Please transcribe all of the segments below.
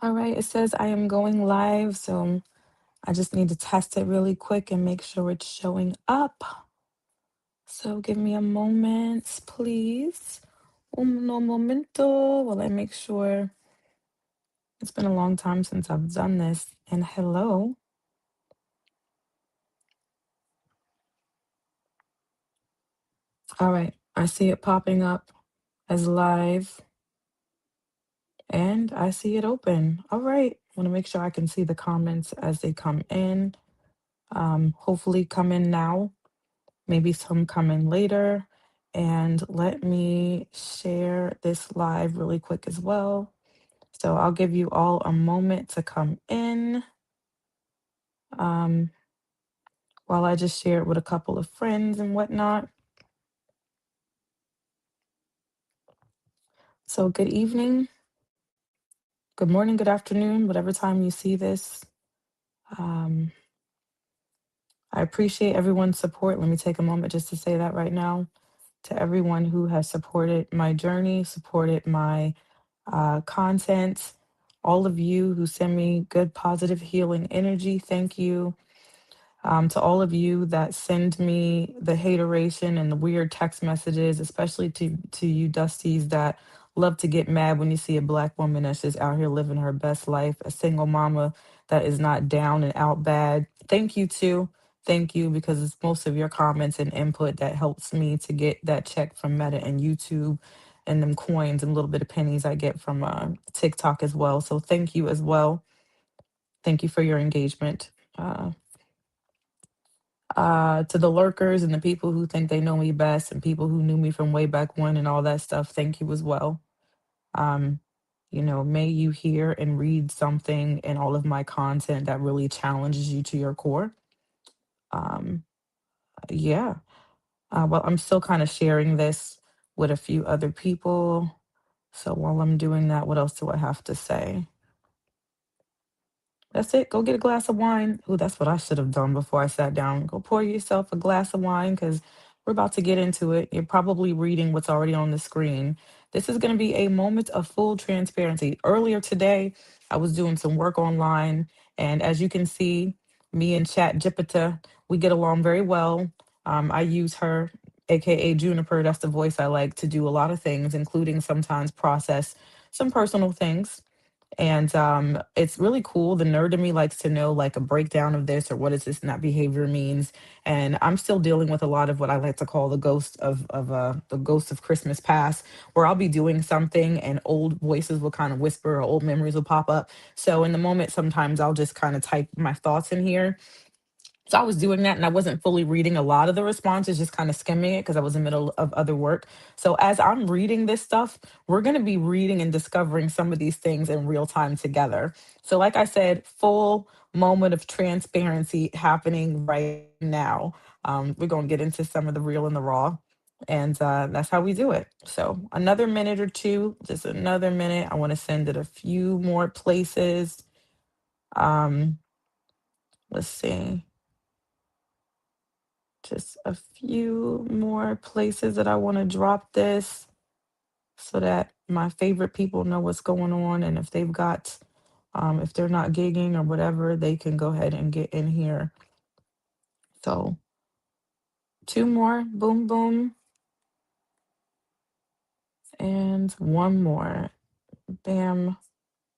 All right, it says I am going live, so I just need to test it really quick and make sure it's showing up. So give me a moment, please. Un momento while I make sure. It's been a long time since I've done this. And hello. All right, I see it popping up as live and I see it open. All right, want to make sure I can see the comments as they come in. Hopefully, come in now. Maybe some come in later. And let me share this live really quick as well. So I'll give you all a moment to come in um, while I just share it with a couple of friends and whatnot. So, good evening, good morning, good afternoon, whatever time you see this. Um, I appreciate everyone's support. Let me take a moment just to say that right now to everyone who has supported my journey, supported my content, all of you who send me good, positive, healing energy. Thank you. To all of you that send me the hateration and the weird text messages, especially to you Dusties that love to get mad when you see a Black woman that's just out here living her best life, a single mama that is not down and out bad. Thank you too. Thank you, because it's most of your comments and input that helps me to get that check from Meta and YouTube and them coins and little bit of pennies I get from TikTok as well. So thank you as well. Thank you for your engagement. To the lurkers and the people who think they know me best and people who knew me from way back when and all that stuff, thank you as well. Um, may you hear and read something in all of my content that really challenges you to your core. Um, yeah. Well, I'm still kind of sharing this with a few other people. So while I'm doing that, what else do I have to say? That's it. Go get a glass of wine. Ooh, that's what I should have done before I sat down. Go pour yourself a glass of wine because we're about to get into it. You're probably reading what's already on the screen. This is going to be a moment of full transparency. Earlier today, I was doing some work online, and as you can see, me and Chat Jipita, we get along very well. I use her, aka Juniper. That's the voice I like to do a lot of things, including sometimes process some personal things. And it's really cool. The nerd in me likes to know like a breakdown of this or what does this not behavior means. And I'm still dealing with a lot of what I like to call the ghost of Christmas past, where I'll be doing something and old voices will kind of whisper or old memories will pop up. So in the moment, sometimes I'll just kind of type my thoughts in here, so I was doing that and I wasn't fully reading a lot of the responses, just kind of skimming it because I was in the middle of other work. So as I'm reading this stuff, we're going to be reading and discovering some of these things in real time together. So, like I said, full moment of transparency happening right now. We're going to get into some of the real and the raw. And that's how we do it. So, another minute or two, just another minute. I want to send it a few more places. Um, let's see. Just a few more places that I want to drop this so that my favorite people know what's going on. And if they've got, if they're not gigging or whatever, they can go ahead and get in here. So, two more, boom, boom, and one more, bam,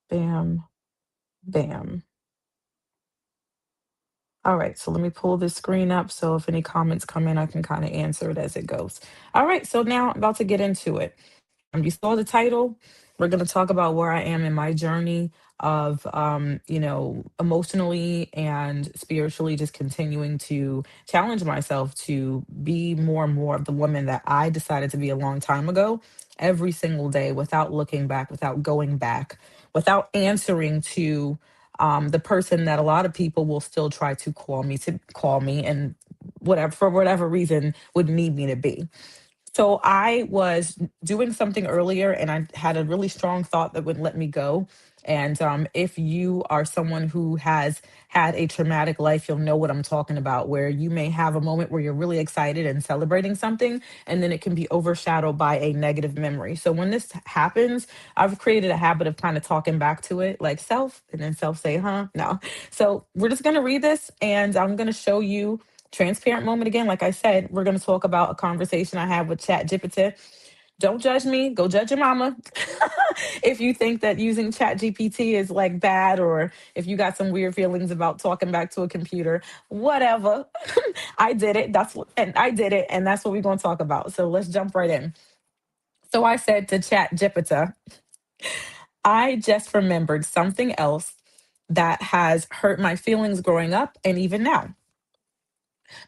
bam, bam. All right, so let me pull this screen up so if any comments come in, I can kind of answer it as it goes. All right, so now I'm about to get into it. You saw the title. We're going to talk about where I am in my journey of, emotionally and spiritually, just continuing to challenge myself to be more and more of the woman that I decided to be a long time ago, every single day, without looking back, without going back, without answering to the person that a lot of people will still try to call me and whatever, for whatever reason, would need me to be. So I was doing something earlier and I had a really strong thought that wouldn't let me go. And if you are someone who has had a traumatic life, you'll know what I'm talking about, where you may have a moment where you're really excited and celebrating something, and then it can be overshadowed by a negative memory. So when this happens, I've created a habit of kind of talking back to it, like self, and then self say, huh? No. So we're just going to read this, and I'm going to show you transparent moment again. Like I said, we're going to talk about a conversation I had with Chat GPT. Don't judge me. Go judge your mama. If you think that using Chat GPT is like bad, or if you got some weird feelings about talking back to a computer, whatever. I did it. And I did it. And that's what we're going to talk about. So let's jump right in. So I said to Chat GPT, I just remembered something else that has hurt my feelings growing up and even now.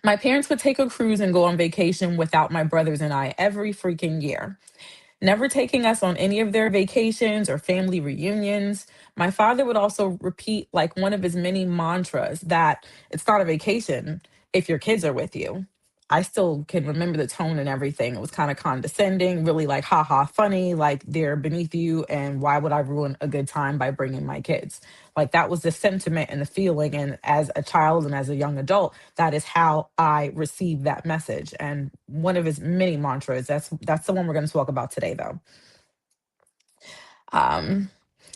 My parents would take a cruise and go on vacation without my brothers and I every freaking year, never taking us on any of their vacations or family reunions. My father would also repeat, like one of his many mantras, that it's not a vacation if your kids are with you. I still can remember the tone and everything. It was kind of condescending, really like, ha ha, funny, like they're beneath you. And why would I ruin a good time by bringing my kids? Like that was the sentiment and the feeling. And as a child and as a young adult, that is how I received that message. And one of his many mantras, that's the one we're going to talk about today, though. Um,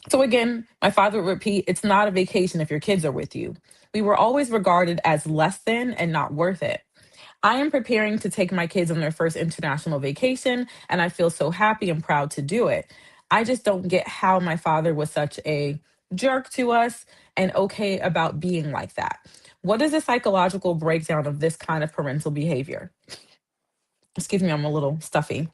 so again, my father would repeat, it's not a vacation if your kids are with you. We were always regarded as less than and not worth it. I am preparing to take my kids on their first international vacation, and I feel so happy and proud to do it. I just don't get how my father was such a jerk to us and okay about being like that. What is the psychological breakdown of this kind of parental behavior? Excuse me, I'm a little stuffy.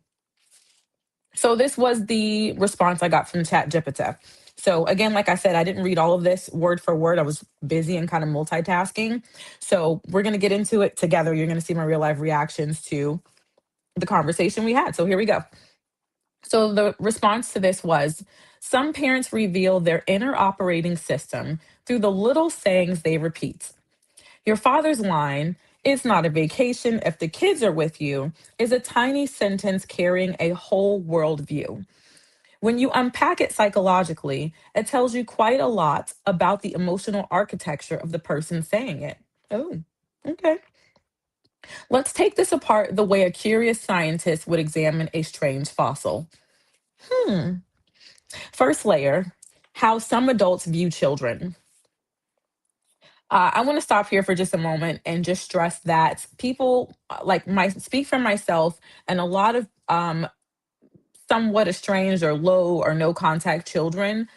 So this was the response I got from ChatGPT. So again, like I said, I didn't read all of this word for word. I was busy and kind of multitasking. So we're going to get into it together. You're going to see my real life reactions to the conversation we had. So here we go. So the response to this was, some parents reveal their inner operating system through the little sayings they repeat. Your father's line, it's not a vacation if the kids are with you, is a tiny sentence carrying a whole worldview. When you unpack it psychologically, it tells you quite a lot about the emotional architecture of the person saying it. Oh, okay. Let's take this apart the way a curious scientist would examine a strange fossil. Hmm. First layer, how some adults view children. I want to stop here for just a moment and just stress that people like my speak for myself and a lot of somewhat estranged or low or no contact children,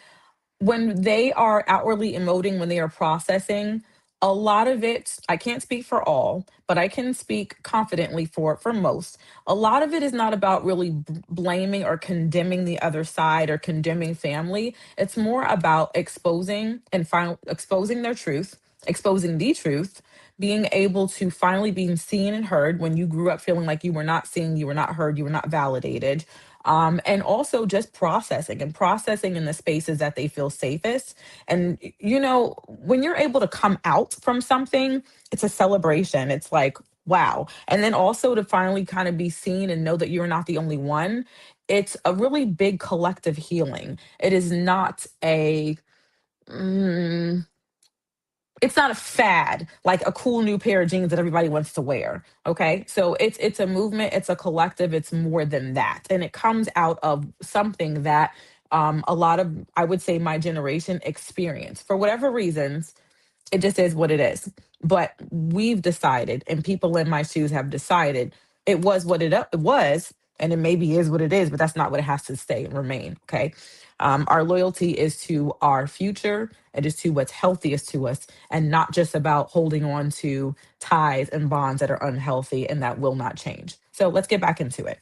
when they are outwardly emoting, when they are processing, a lot of it, I can't speak for all, but I can speak confidently for most. A lot of it is not about really blaming or condemning the other side or condemning family. It's more about exposing and exposing their truth, exposing the truth, being able to finally be seen and heard when you grew up feeling like you were not seen, you were not heard, you were not validated, and also just processing and processing in the spaces that they feel safest. And, you know, when you're able to come out from something, it's a celebration. It's like, wow. And then also to finally kind of be seen and know that you're not the only one. It's a really big collective healing. It is not a, mm, it's not a fad like a cool new pair of jeans that everybody wants to wear. Okay, so it's a movement, it's a collective, it's more than that, and it comes out of something that a lot of, I would say, my generation experienced for whatever reasons. It just is what it is. But we've decided, and people in my shoes have decided, it was what it was, and it maybe is what it is, but that's not what it has to stay and remain. Okay. Our loyalty is to our future, it is to what's healthiest to us, and not just about holding on to ties and bonds that are unhealthy and that will not change. So let's get back into it.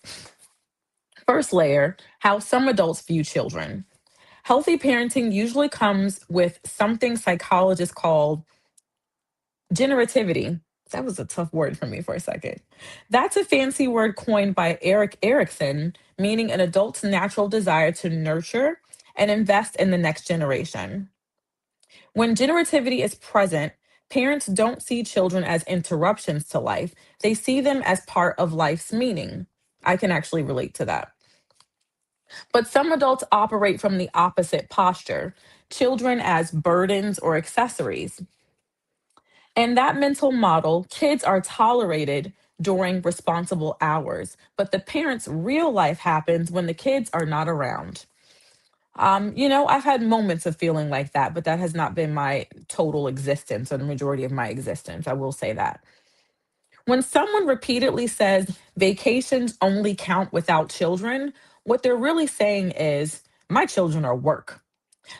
First layer, how some adults view children. Healthy parenting usually comes with something psychologists call generativity. That was a tough word for me for a second. That's a fancy word coined by Eric Erickson, meaning an adult's natural desire to nurture and invest in the next generation. When generativity is present, parents don't see children as interruptions to life, they see them as part of life's meaning. I can actually relate to that. But some adults operate from the opposite posture, children as burdens or accessories. In that mental model, kids are tolerated during responsible hours, but the parents' real life happens when the kids are not around. I've had moments of feeling like that, but that has not been my total existence or the majority of my existence. I will say that. When someone repeatedly says vacations only count without children, what they're really saying is, my children are work.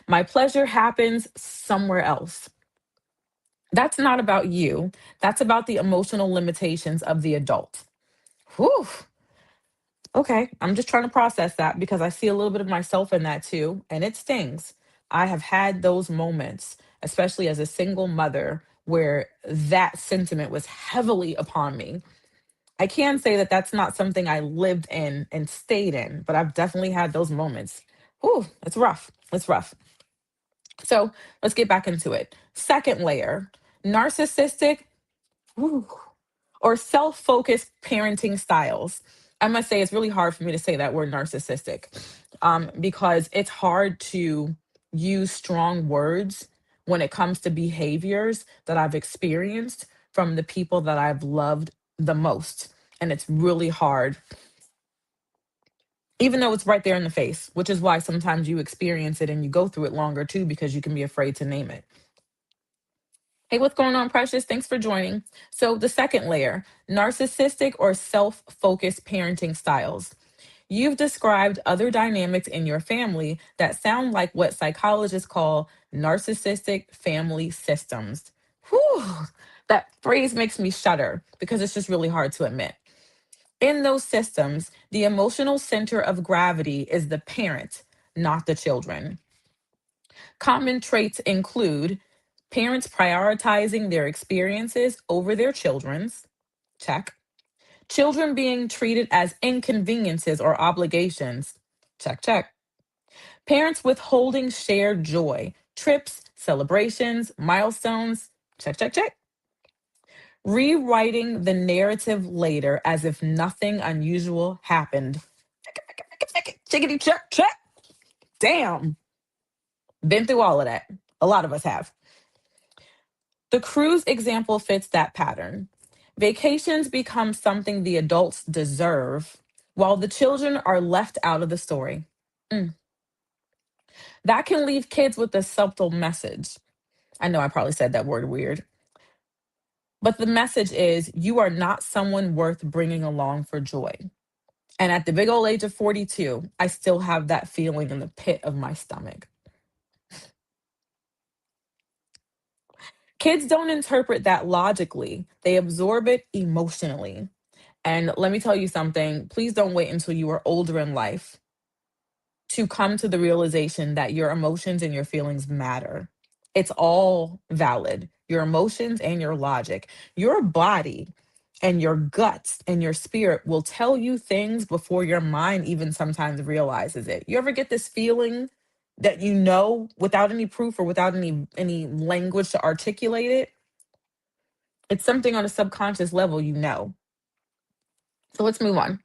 My pleasure happens somewhere else. That's not about you. That's about the emotional limitations of the adult. Whew. Okay. I'm just trying to process that because I see a little bit of myself in that too. And it stings. I have had those moments, especially as a single mother, where that sentiment was heavily upon me. I can say that that's not something I lived in and stayed in, but I've definitely had those moments. Whew, it's rough. It's rough. So let's get back into it. Second layer, narcissistic, whew, or self focused parenting styles. I must say, it's really hard for me to say that word narcissistic because it's hard to use strong words when it comes to behaviors that I've experienced from the people that I've loved the most. And it's really hard, even though it's right there in the face, which is why sometimes you experience it and you go through it longer too, because you can be afraid to name it. Hey, what's going on, Precious? Thanks for joining. So, the second layer, narcissistic or self focused parenting styles. You've described other dynamics in your family that sound like what psychologists call narcissistic family systems. Whew, that phrase makes me shudder because it's just really hard to admit. In those systems, the emotional center of gravity is the parent, not the children. Common traits include parents prioritizing their experiences over their children's, check. Children being treated as inconveniences or obligations, check, check. Parents withholding shared joy, trips, celebrations, milestones, check, check, check. Rewriting the narrative later as if nothing unusual happened. Chickity check, check. Damn. Been through all of that. A lot of us have. The cruise example fits that pattern. Vacations become something the adults deserve, while the children are left out of the story. Mm. That can leave kids with a subtle message. I know I probably said that word weird, but the message is you are not someone worth bringing along for joy. And at the big old age of 42, I still have that feeling in the pit of my stomach. Kids don't interpret that logically, they absorb it emotionally. And let me tell you something, please don't wait until you are older in life to come to the realization that your emotions and your feelings matter. It's all valid, your emotions and your logic. Your body and your guts and your spirit will tell you things before your mind even sometimes realizes it. You ever get this feeling that you know without any proof or without any language to articulate it? It's something on a subconscious level, you know. So let's move on.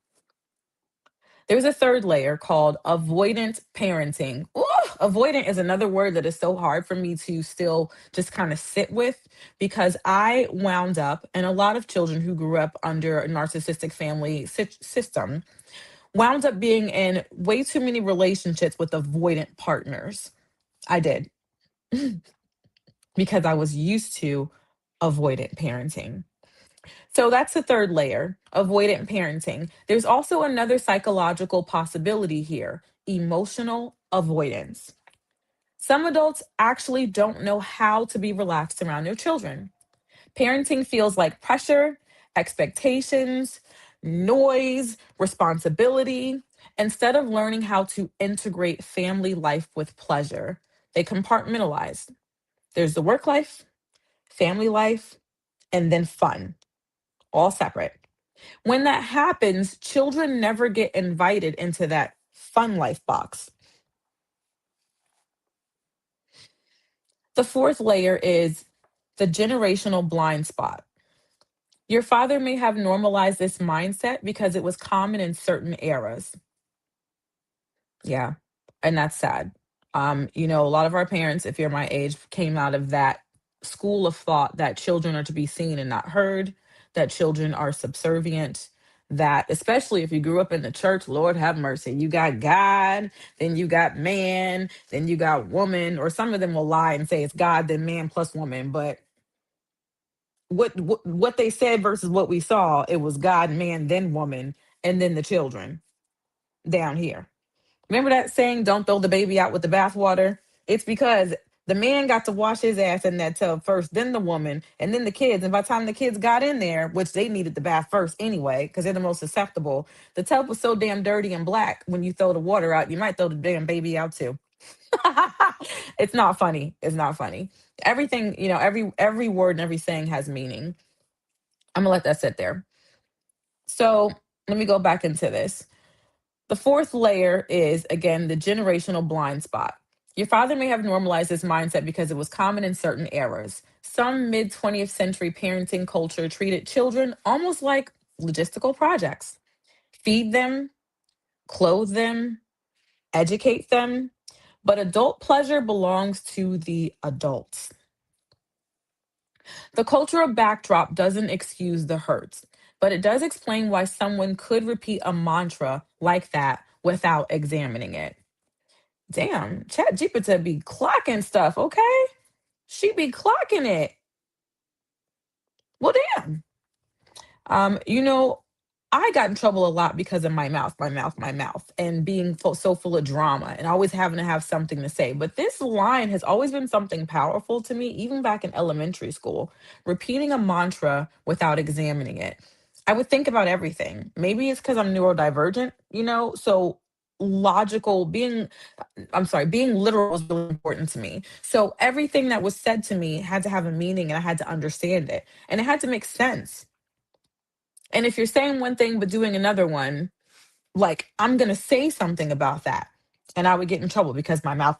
There's a third layer called avoidant parenting. Ooh, avoidant is another word that is so hard for me to still just kind of sit with because I wound up, and a lot of children who grew up under a narcissistic family system wound up being in way too many relationships with avoidant partners. I did because I was used to avoidant parenting. So that's the third layer, avoidant parenting. There's also another psychological possibility here, emotional avoidance. Some adults actually don't know how to be relaxed around their children. Parenting feels like pressure, expectations, noise, responsibility. Instead of learning how to integrate family life with pleasure, they compartmentalize. There's the work life, family life, and then fun, all separate. When that happens, children never get invited into that fun life box. The fourth layer is the generational blind spot. Your father may have normalized this mindset because it was common in certain eras. Yeah. And that's sad. A lot of our parents, if you're my age, came out of that school of thought that children are to be seen and not heard, that children are subservient, that especially if you grew up in the church, Lord have mercy, you got God, then you got man, then you got woman, or some of them will lie and say it's God, then man plus woman. But what they said versus what we saw, it was God, man, then woman, and then the children down here. Remember that saying, don't throw the baby out with the bathwater? It's because the man got to wash his ass in that tub first, then the woman, and then the kids. And by the time the kids got in there, which they needed the bath first anyway, because they're the most susceptible, the tub was so damn dirty and black when you throw the water out, you might throw the damn baby out too. It's not funny. It's not funny. Everything, every word and every saying has meaning. I'm gonna let that sit there. So let me go back into this. The fourth layer is, again, the generational blind spot. Your father may have normalized this mindset because it was common in certain eras. Some mid 20th century parenting culture treated children almost like logistical projects. Feed them, clothe them, educate them, but adult pleasure belongs to the adults. The cultural backdrop doesn't excuse the hurts, but it does explain why someone could repeat a mantra like that without examining it. Damn, Chat GPT be clocking stuff, okay? She be clocking it. Well, damn. You know, I got in trouble a lot because of my mouth, and being so full of drama and always having to have something to say. But this line has always been something powerful to me, even back in elementary school. Repeating a mantra without examining it. I would think about everything. Maybe it's because I'm neurodivergent, so logical being literal was really important to me. So everything that was said to me had to have a meaning and I had to understand it and it had to make sense. And if you're saying one thing but doing another one, like I'm going to say something about that and I would get in trouble because my mouth.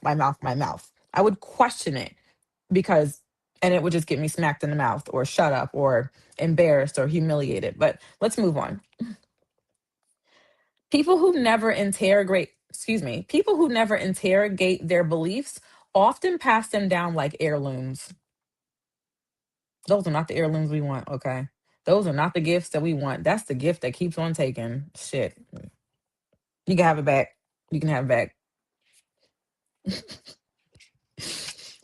I would question it because, and it would just get me smacked in the mouth or shut up or embarrassed or humiliated. But let's move on. People who never interrogate their beliefs often pass them down like heirlooms. Those are not the heirlooms we want, okay? Those are not the gifts that we want. That's the gift that keeps on taking. Shit. You can have it back. You can have it back.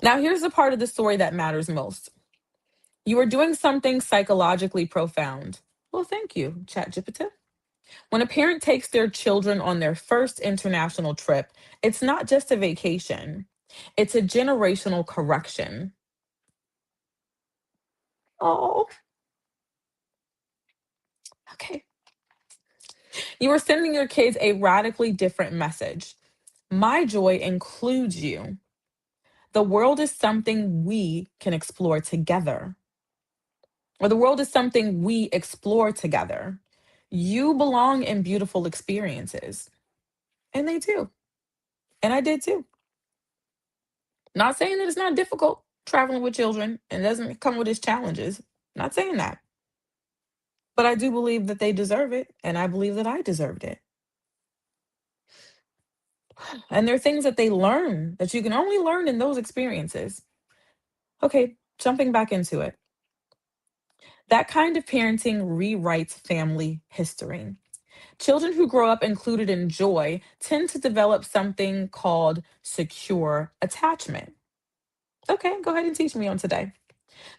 Now, here's the part of the story that matters most. You are doing something psychologically profound. Well, thank you, ChatGPT. When a parent takes their children on their first international trip, it's not just a vacation, it's a generational correction. Oh, okay. You are sending your kids a radically different message. My joy includes you. The world is something we can explore together, or the world is something we explore together. You belong in beautiful experiences, and they do. And I did too. Not saying that it's not difficult traveling with children and it doesn't come with its challenges. Not saying that. But I do believe that they deserve it, and I believe that I deserved it. And there are things that they learn that you can only learn in those experiences. Okay, jumping back into it. That kind of parenting rewrites family history. Children who grow up included in joy tend to develop something called secure attachment. Okay, go ahead and teach me on today.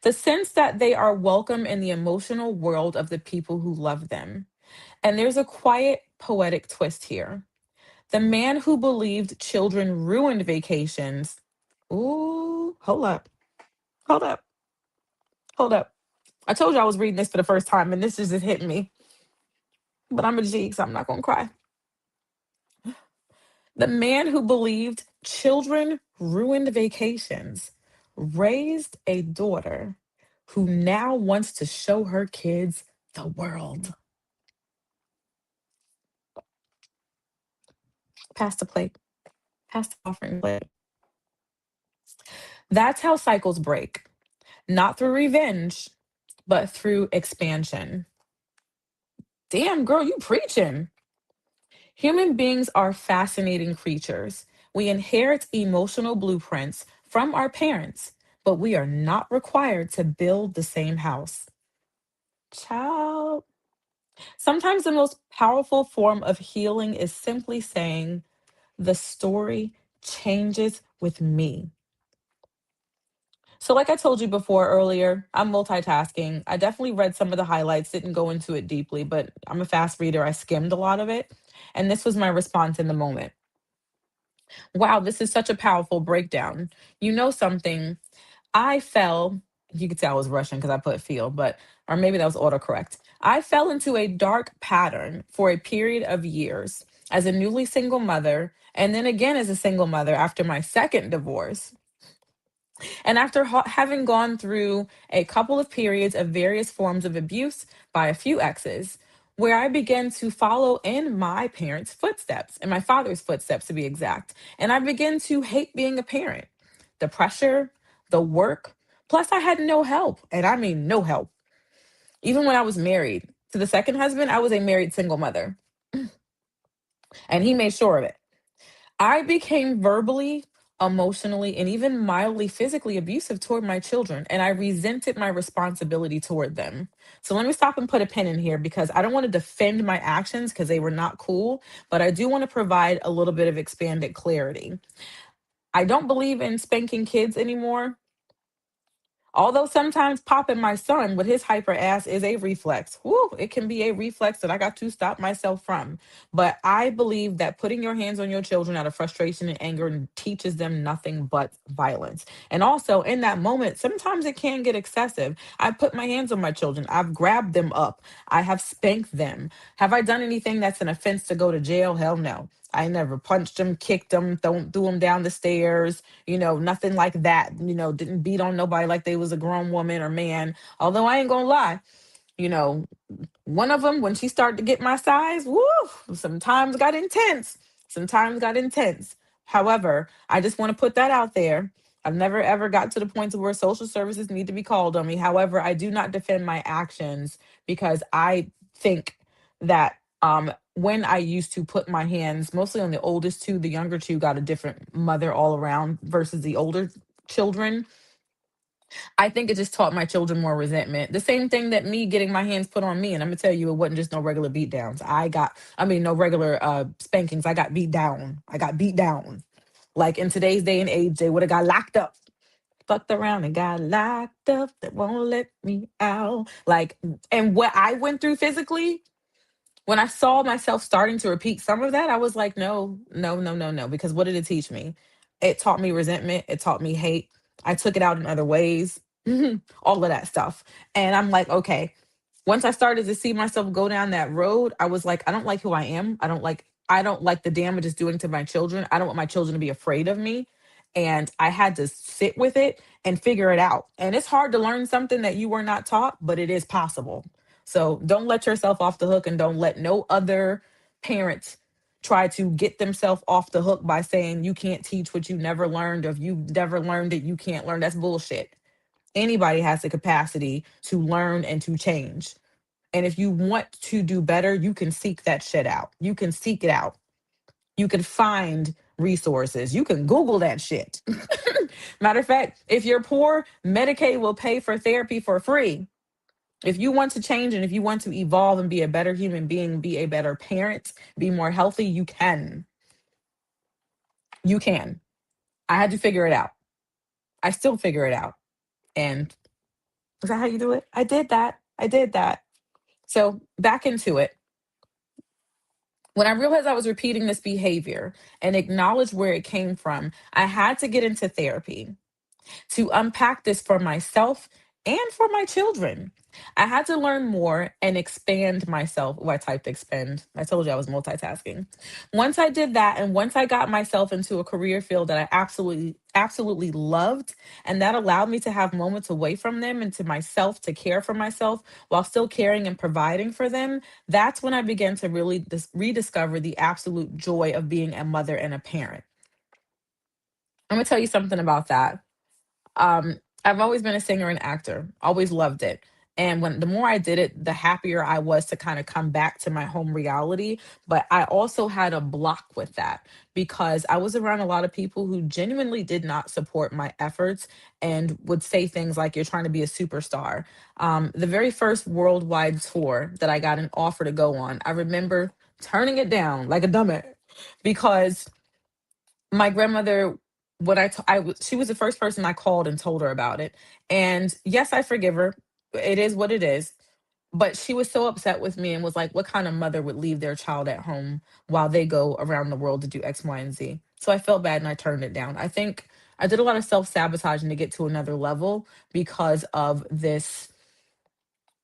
The sense that they are welcome in the emotional world of the people who love them. And there's a quiet, poetic twist here. The man who believed children ruined vacations. Ooh, hold up, hold up, hold up. I told you I was reading this for the first time, and this is just hitting me. But I'm a G, so I'm not going to cry. The man who believed children ruined vacations raised a daughter who now wants to show her kids the world. Pass the plate, pass the offering plate. That's how cycles break, not through revenge, but through expansion. Damn, girl, you preaching. Human beings are fascinating creatures. We inherit emotional blueprints from our parents, but we are not required to build the same house. Child. Sometimes the most powerful form of healing is simply saying, the story changes with me. So, like I told you before earlier, I'm multitasking. I definitely read some of the highlights, didn't go into it deeply, but I'm a fast reader. I skimmed a lot of it. And this was my response in the moment. Wow, this is such a powerful breakdown. You know something? I fell, you could tell I was rushing because I put feel, but, or maybe that was autocorrect. I fell into a dark pattern for a period of years as a newly single mother, and then again as a single mother after my second divorce. And after having gone through a couple of periods of various forms of abuse by a few exes, where I began to follow in my parents' footsteps, in my father's footsteps to be exact. And I began to hate being a parent. The pressure, the work, plus I had no help. And I mean, no help. Even when I was married to the second husband, I was a married single mother, and he made sure of it. I became verbally, emotionally, and even mildly physically abusive toward my children, and I resented my responsibility toward them. So let me stop and put a pin in here because I don't want to defend my actions because they were not cool, but I do want to provide a little bit of expanded clarity. I don't believe in spanking kids anymore. Although sometimes popping my son with his hyper ass is a reflex. Woo, it can be a reflex that I got to stop myself from. But I believe that putting your hands on your children out of frustration and anger teaches them nothing but violence. And also in that moment, sometimes it can get excessive. I put my hands on my children. I've grabbed them up. I have spanked them. Have I done anything that's an offense to go to jail? Hell no. I never punched them, kicked them, threw them down the stairs, nothing like that. Didn't beat on nobody like they was a grown woman or man. Although I ain't gonna lie, you know, one of them, when she started to get my size, woo, sometimes got intense. Sometimes got intense. However, I just want to put that out there. I've never ever got to the point to where social services need to be called on me. However, I do not defend my actions because I think that when I used to put my hands mostly on the oldest two, the younger two got a different mother all around versus the older children. I think it just taught my children more resentment. The same thing that me getting my hands put on me. And I'm gonna tell you, it wasn't just no regular beat downs. No regular spankings. I got beat down. I got beat down. Like in today's day and age, they would have got locked up. Fucked around and got locked up. That won't let me out. Like, and what I went through physically, when I saw myself starting to repeat some of that, I was like, no, no, no, no, no. Because what did it teach me? It taught me resentment. It taught me hate. I took it out in other ways, all of that stuff. And I'm like, okay, once I started to see myself go down that road, I was like, I don't like who I am. I don't like the damage it's doing to my children. I don't want my children to be afraid of me. And I had to sit with it and figure it out. And it's hard to learn something that you were not taught, but it is possible. So don't let yourself off the hook and don't let no other parents try to get themselves off the hook by saying you can't teach what you never learned, or if you never learned it, you can't learn. That's bullshit. Anybody has the capacity to learn and to change. And if you want to do better, you can seek that shit out. You can seek it out. You can find resources. You can Google that shit. Matter of fact, if you're poor, Medicaid will pay for therapy for free. If you want to change and if you want to evolve and be a better human being, be a better parent, be more healthy, you can. You can. I had to figure it out. I still figure it out. And is that how you do it? I did that. I did that. So back into it. When I realized I was repeating this behavior and acknowledged where it came from, I had to get into therapy to unpack this for myself and for my children. I had to learn more and expand myself. Oh, I typed expand. I told you I was multitasking. Once I did that, and once I got myself into a career field that I absolutely, absolutely loved, and that allowed me to have moments away from them and to myself to care for myself while still caring and providing for them, that's when I began to really rediscover the absolute joy of being a mother and a parent. I'm gonna tell you something about that. I've always been a singer and actor, always loved it. And when the more I did it, the happier I was to kind of come back to my home reality. But I also had a block with that because I was around a lot of people who genuinely did not support my efforts and would say things like, "You're trying to be a superstar." The very first worldwide tour that I got an offer to go on, I remember turning it down like a dumbass because my grandmother, when she was the first person I called and told her about it. And yes, I forgive her. It is what it is. But she was so upset with me and was like, "What kind of mother would leave their child at home while they go around the world to do X, Y, and Z?" So I felt bad and I turned it down. I think I did a lot of self sabotaging to get to another level because of this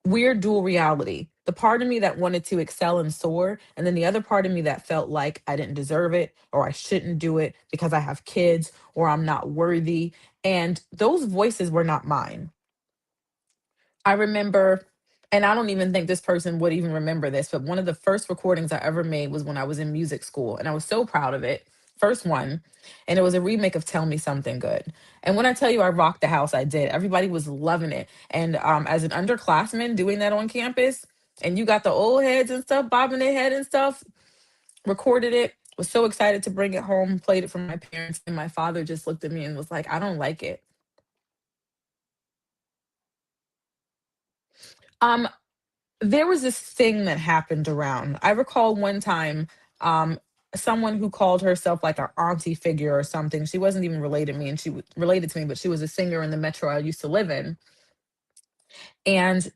weird dual reality. The part of me that wanted to excel and soar, and then the other part of me that felt like I didn't deserve it or I shouldn't do it because I have kids or I'm not worthy. And those voices were not mine. I remember, and I don't even think this person would even remember this, but one of the first recordings I ever made was when I was in music school, and I was so proud of it. First one, and it was a remake of "Tell Me Something Good." And when I tell you I rocked the house, I did. Everybody was loving it. And as an underclassman doing that on campus, and you got the old heads and stuff bobbing their head and stuff, recorded it, was so excited to bring it home, played it for my parents, and my father just looked at me and was like, "I don't like it." Um, There was this thing that happened around. I recall one time, um, someone who called herself like an auntie figure or something. She wasn't even related to me, and related to me, but she was a singer in the metro I used to live in. And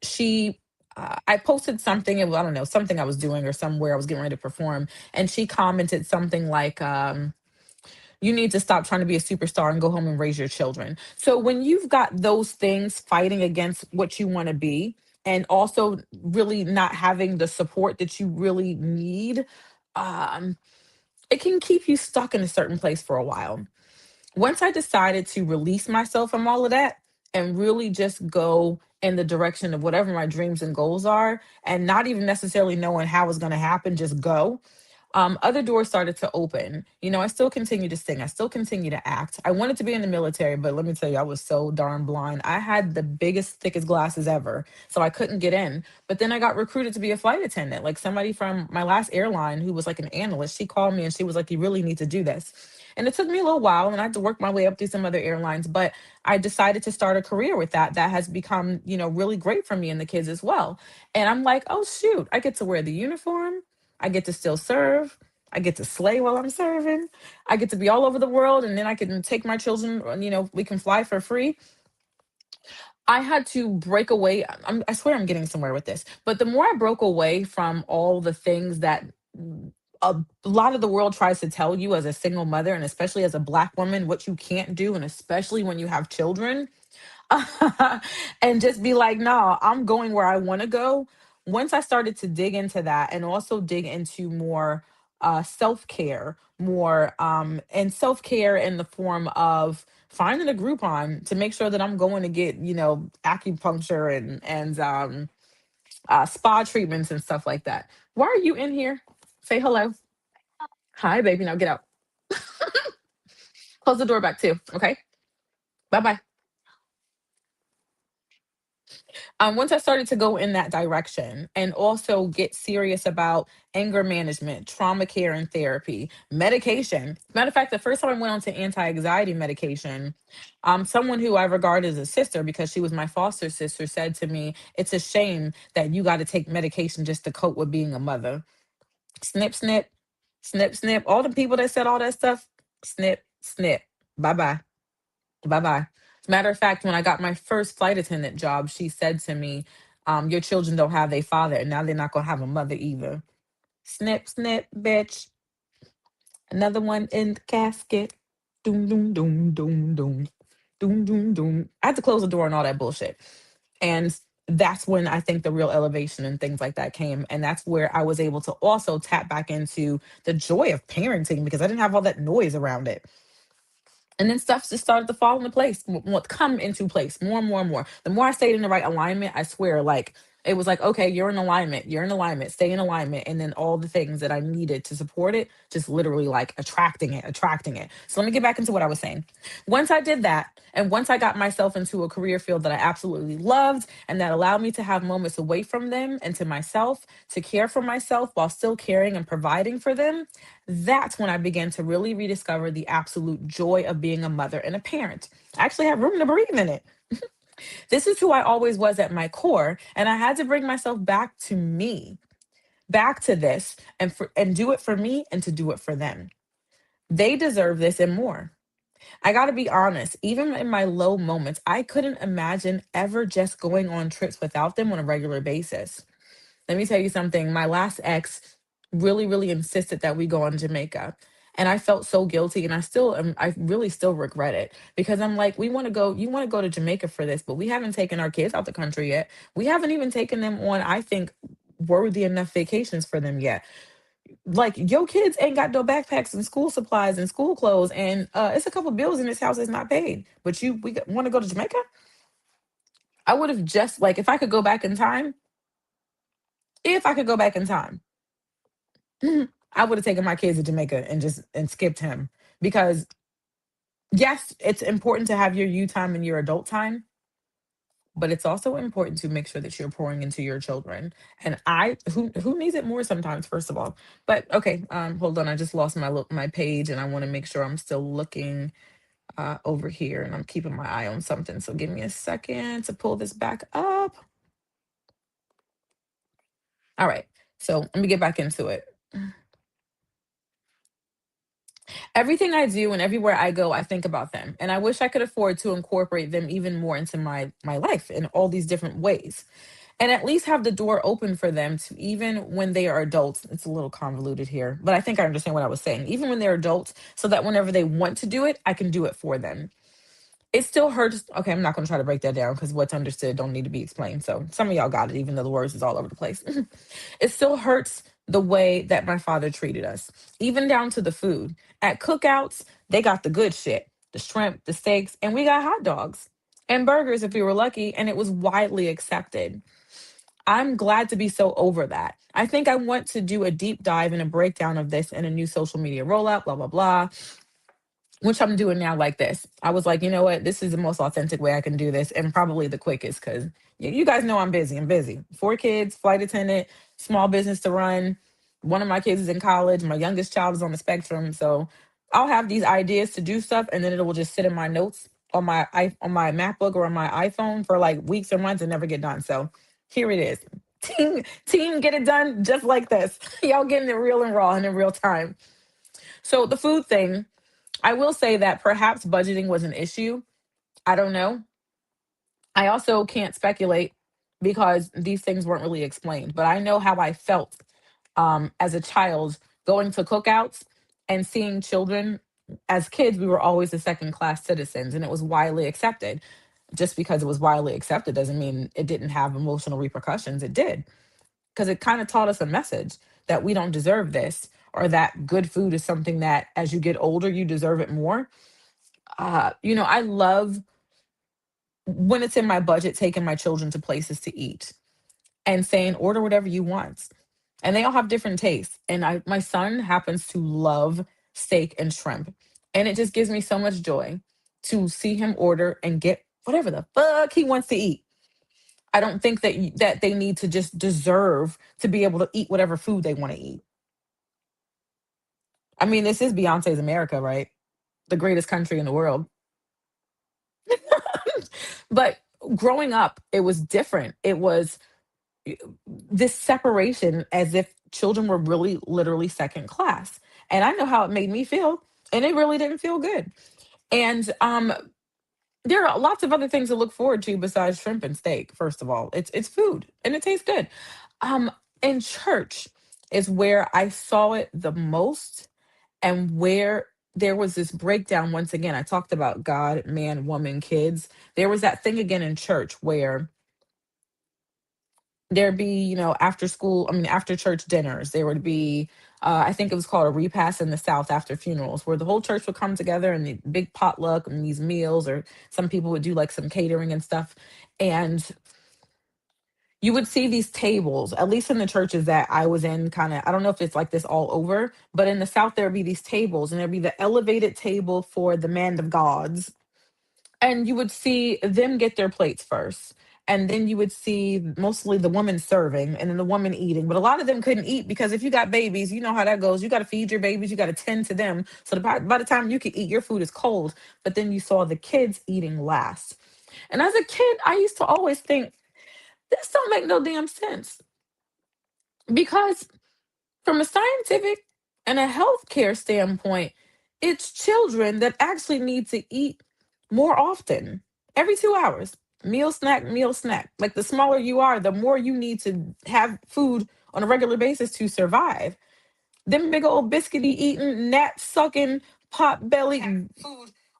I posted something. I don't know, something I was doing or somewhere I was getting ready to perform, and she commented something like, "You need to stop trying to be a superstar and go home and raise your children." So when you've got those things fighting against what you want to be, and also really not having the support that you really need, um, it can keep you stuck in a certain place for a while. Once I decided to release myself from all of that and really just go in the direction of whatever my dreams and goals are, and not even necessarily knowing how it's going to happen, just go, other doors started to open. I still continue to sing. I still continue to act. I wanted to be in the military, but let me tell you, I was so darn blind. I had the biggest, thickest glasses ever, so I couldn't get in. But then I got recruited to be a flight attendant. Like somebody from my last airline who was like an analyst, she called me and she was like, "You really need to do this." And it took me a little while and I had to work my way up through some other airlines, but I decided to start a career with that. That has become, really great for me and the kids as well. And I'm like, "Oh, shoot, I get to wear the uniform. I get to still serve. I get to slay while I'm serving. I get to be all over the world, and then I can take my children, we can fly for free." I had to break away. I swear I'm getting somewhere with this. But the more I broke away from all the things that a lot of the world tries to tell you as a single mother, and especially as a Black woman, what you can't do, and especially when you have children, and just be like, "No, I'm going where I want to go." Once I started to dig into that and also dig into more self care, more and self care in the form of finding a Groupon to make sure that I'm going to get, acupuncture and spa treatments and stuff like that. Why are you in here? Say hello. Hi, baby. Now get out. Close the door back too. Okay. Bye bye. Once I started to go in that direction and also get serious about anger management, trauma care and therapy, medication. Matter of fact, the first time I went on to anti-anxiety medication, someone who I regard as a sister because she was my foster sister said to me, "It's a shame that you got to take medication just to cope with being a mother." Snip, snip, snip, snip. All the people that said all that stuff, snip, snip. Bye bye. Bye bye. As a matter of fact, when I got my first flight attendant job, she said to me, "Your children don't have a father, and now they're not going to have a mother either." Snip, snip, bitch. Another one in the casket. Doom, doom, doom, doom, doom. Doom, doom, doom. I had to close the door and all that bullshit. And that's when I think the real elevation and things like that came. And that's where I was able to also tap back into the joy of parenting because I didn't have all that noise around it. And then stuff just started to fall into place, come into place more and more and more. The more I stayed in the right alignment, I swear, like it was like, okay, you're in alignment, stay in alignment. And then all the things that I needed to support it, just literally like attracting it. So let me get back into what I was saying. Once I did that, And once I got myself into a career field that I absolutely loved and that allowed me to have moments away from them and to myself, to care for myself while still caring and providing for them, that's when I began to really rediscover the absolute joy of being a mother and a parent. I actually have room to breathe in it. This is who I always was at my core, and I had to bring myself back to me, back to this, and do it for me and to do it for them. They deserve this and more. I got to be honest, even in my low moments, I couldn't imagine ever just going on trips without them on a regular basis. Let me tell you something. My last ex really, really insisted that we go on Jamaica. And I felt so guilty, and I really still regret it because I'm like, you want to go to Jamaica for this, but we haven't taken our kids out the country yet. We haven't even taken them on, I think, worthy enough vacations for them yet. Like, your kids ain't got no backpacks and school supplies and school clothes, and it's a couple bills in this house that's not paid. But we want to go to Jamaica? I would have just like if I could go back in time, if I could go back in time, I would have taken my kids to Jamaica and just and skipped him because yes, it's important to have your you time and your adult time, but it's also important to make sure that you're pouring into your children. And who needs it more sometimes, first of all. But okay, hold on, I just lost my page, and I want to make sure I'm still looking over here, and I'm keeping my eye on something. So give me a second to pull this back up. All right, so let me get back into it. Everything I do and everywhere I go, I think about them. And I wish I could afford to incorporate them even more into my life in all these different ways. And at least have the door open for them to, even when they are adults. It's a little convoluted here, but I think I understand what I was saying. Even when they're adults, so that whenever they want to do it, I can do it for them. It still hurts. Okay, I'm not going to try to break that down because what's understood don't need to be explained. So some of y'all got it, even though the words is all over the place. It still hurts the way that my father treated us, even down to the food. At cookouts, they got the good shit, the shrimp, the steaks, and we got hot dogs and burgers if we were lucky, and it was widely accepted. I'm glad to be so over that. I think I want to do a deep dive and a breakdown of this in a new social media rollout, blah, blah, blah, which I'm doing now like this. I was like, you know what? This is the most authentic way I can do this and probably the quickest because you guys know I'm busy. I'm busy. 4 kids, flight attendant, small business to run. One of my kids is in college. My youngest child is on the spectrum. So I'll have these ideas to do stuff and then it will just sit in my notes on on my MacBook or on my iPhone for like weeks or months and never get done. So here it is. Team, get it done just like this. Y'all getting it real and raw and in real time. So the food thing, I will say that perhaps budgeting was an issue. I don't know. I also can't speculate because these things weren't really explained, but I know how I felt as a child going to cookouts and seeing children. As kids, we were always the second class citizens, and it was widely accepted. Just because it was widely accepted doesn't mean it didn't have emotional repercussions. It did, because it kind of taught us a message that we don't deserve this, or that good food is something that as you get older, you deserve it more. I love when it's in my budget taking my children to places to eat and saying, order whatever you want. And they all have different tastes. And my son happens to love steak and shrimp. And it just gives me so much joy to see him order and get whatever the fuck he wants to eat. I don't think that they need to just deserve to be able to eat whatever food they want to eat. I mean, this is Beyonce's America, right? The greatest country in the world. But growing up, it was different. It was this separation as if children were really literally second class. And I know how it made me feel, and it really didn't feel good. And there are lots of other things to look forward to besides shrimp and steak. First of all, it's food and it tastes good. Um, in church is where I saw it the most, and where there was this breakdown. Once again, I talked about God, man, woman, kids. There was that thing again in church where there'd be, after school, I mean, after church dinners, there would be, I think it was called a repast in the South after funerals, where the whole church would come together and the big potluck and these meals, or some people would do like some catering and stuff. And you would see these tables, at least in the churches that I was in, kind of, I don't know if it's like this all over, but in the South, there would be these tables, and there'd be the elevated table for the man of gods. and you would see them get their plates first, and then you would see mostly the woman serving and then the woman eating, but a lot of them couldn't eat because if you got babies, you know how that goes. You got to feed your babies, you got to tend to them, so by the time you could eat, your food is cold. But then you saw the kids eating last, and as a kid I used to always think this don't make no damn sense, because from a scientific and a healthcare standpoint, it's children that actually need to eat more often, every 2 hours. Meal snack, meal snack. Like the smaller you are, the more you need to have food on a regular basis to survive. Them big old biscuity eating, gnat sucking, pot belly.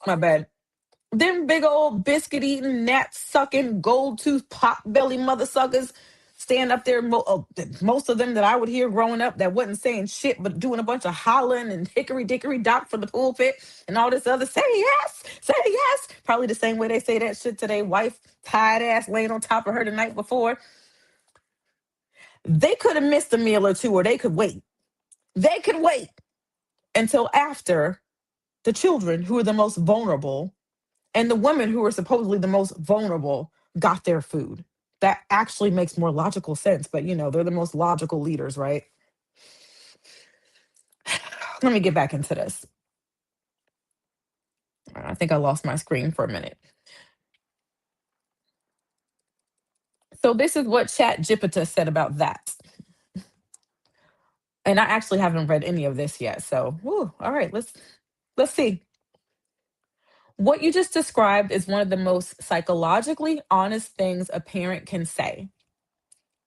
My bad. Them big old biscuit eating, gnat sucking, gold tooth, pot belly mother suckers stand up there. Most of them that I would hear growing up that wasn't saying shit, but doing a bunch of hollering and hickory dickory dock from the pulpit and all this other say yes. Probably the same way they say that shit to their wife, tired ass laying on top of her the night before. They could have missed a meal or two, or they could wait. They could wait until after the children who are the most vulnerable and the women who are supposedly the most vulnerable got their food. That actually makes more logical sense, but they're the most logical leaders, right? Let me get back into this. I think I lost my screen for a minute. So this is what Chat Jupiter said about that. And I actually haven't read any of this yet. So, all right, let's see. What you just described is one of the most psychologically honest things a parent can say.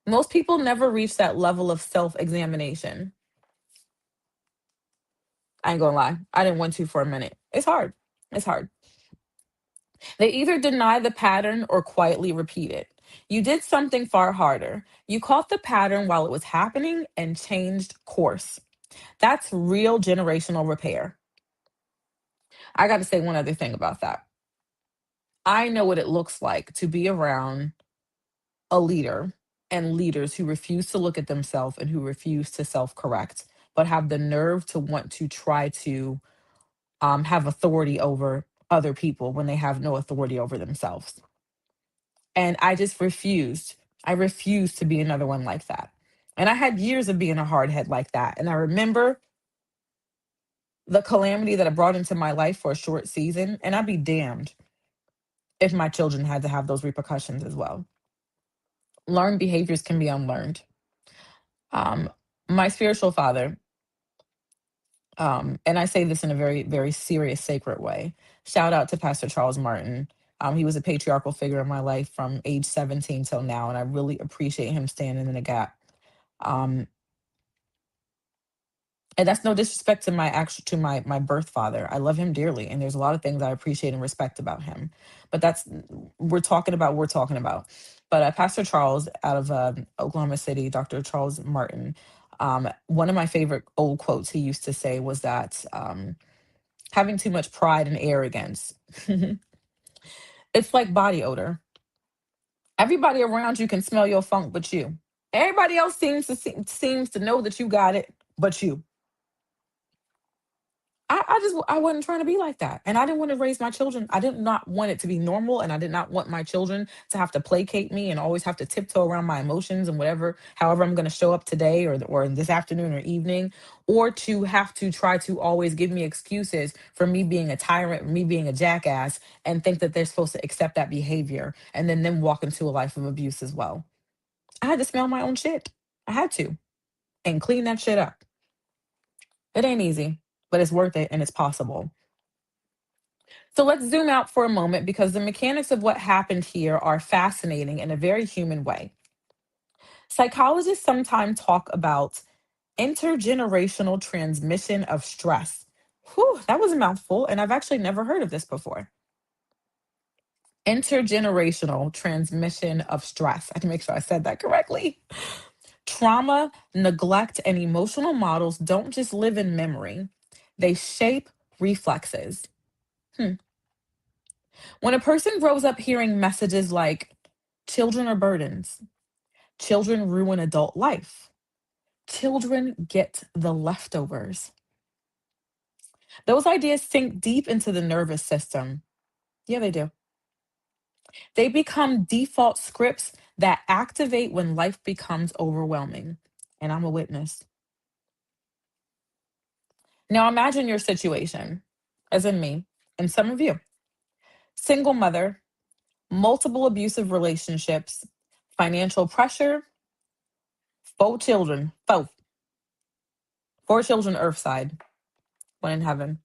Most people never reach that level of self-examination. I ain't gonna lie. I didn't want to for a minute. It's hard. It's hard. They either deny the pattern or quietly repeat it. You did something far harder. You caught the pattern while it was happening and changed course. That's real generational repair. I got to say one other thing about that. I know what it looks like to be around a leader and leaders who refuse to look at themselves and who refuse to self correct, but have the nerve to want to try to have authority over other people when they have no authority over themselves. And I just refused. I refused to be another one like that. And I had years of being a hardhead like that. And I remember the calamity that it brought into my life for a short season. And I'd be damned if my children had to have those repercussions as well. Learned behaviors can be unlearned. Um, my spiritual father, and I say this in a very, very serious, sacred way. Shout out to Pastor Charles Martin. He was a patriarchal figure in my life from age 17 till now, and I really appreciate him standing in the gap. Um, and that's no disrespect to my birth father. I love him dearly, and there's a lot of things I appreciate and respect about him. But we're talking about. But Pastor Charles out of Oklahoma City, Dr. Charles Martin. One of my favorite old quotes he used to say was that. Having too much pride and arrogance. It's like body odor. Everybody around you can smell your funk, but you. Everybody else seems to know that you got it, but you. I wasn't trying to be like that, and I didn't want to raise my children. I did not want it to be normal, and I did not want my children to have to placate me and always have to tiptoe around my emotions and however I'm going to show up today or this afternoon or evening, or to have to try to always give me excuses for me being a tyrant, me being a jackass, and think that they're supposed to accept that behavior and then them walk into a life of abuse as well. I had to smell my own shit. I had to and clean that shit up. It ain't easy, but it's worth it and it's possible. So let's zoom out for a moment because the mechanics of what happened here are fascinating in a very human way. Psychologists sometimes talk about intergenerational transmission of stress. Whew, that was a mouthful, and I've actually never heard of this before. Intergenerational transmission of stress. I had to make sure I said that correctly. Trauma, neglect, and emotional models don't just live in memory, they shape reflexes. Hmm. When a person grows up hearing messages like, children are burdens, children ruin adult life, children get the leftovers, those ideas sink deep into the nervous system. Yeah, they do. They become default scripts that activate when life becomes overwhelming. And I'm a witness. Now imagine your situation, as in me, and some of you. Single mother, multiple abusive relationships, financial pressure, four children, four children earthside, one in heaven.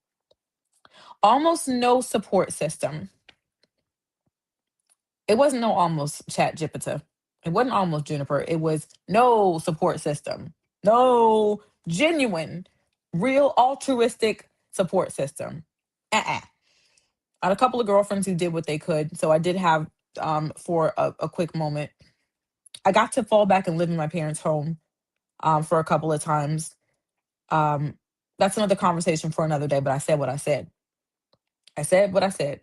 Almost no support system. It wasn't no almost chat Jupiter. It wasn't almost Juniper. It was no support system. No genuine, real altruistic support system. Uh-uh. I had a couple of girlfriends who did what they could. So I did have for a quick moment. I got to fall back and live in my parents' home for a couple of times. Um, that's another conversation for another day, but I said what I said. I said what I said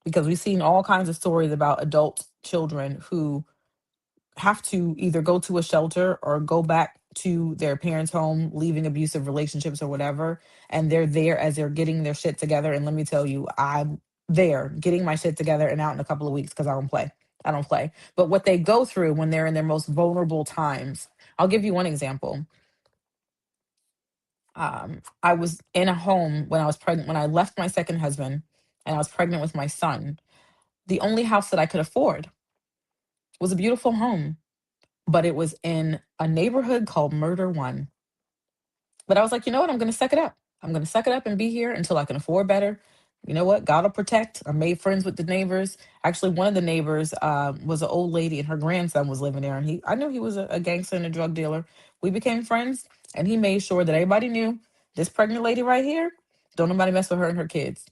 because we've seen all kinds of stories about adult children who have to either go to a shelter or go back to their parents' home, leaving abusive relationships or whatever. And they're there as they're getting their shit together. And let me tell you, I'm there getting my shit together and out in a couple of weeks because I don't play. I don't play. But what they go through when they're in their most vulnerable times, I'll give you one example. I was in a home when I was pregnant, when I left my second husband and I was pregnant with my son. The only house that I could afford was a beautiful home, but it was in a neighborhood called Murder One. But I was like, you know what? I'm going to suck it up. I'm going to suck it up and be here until I can afford better. You know what? God will protect. I made friends with the neighbors. Actually, one of the neighbors was an old lady, and her grandson was living there. And I knew he was a gangster and a drug dealer. We became friends, and he made sure that everybody knew this pregnant lady right here. Don't nobody mess with her and her kids.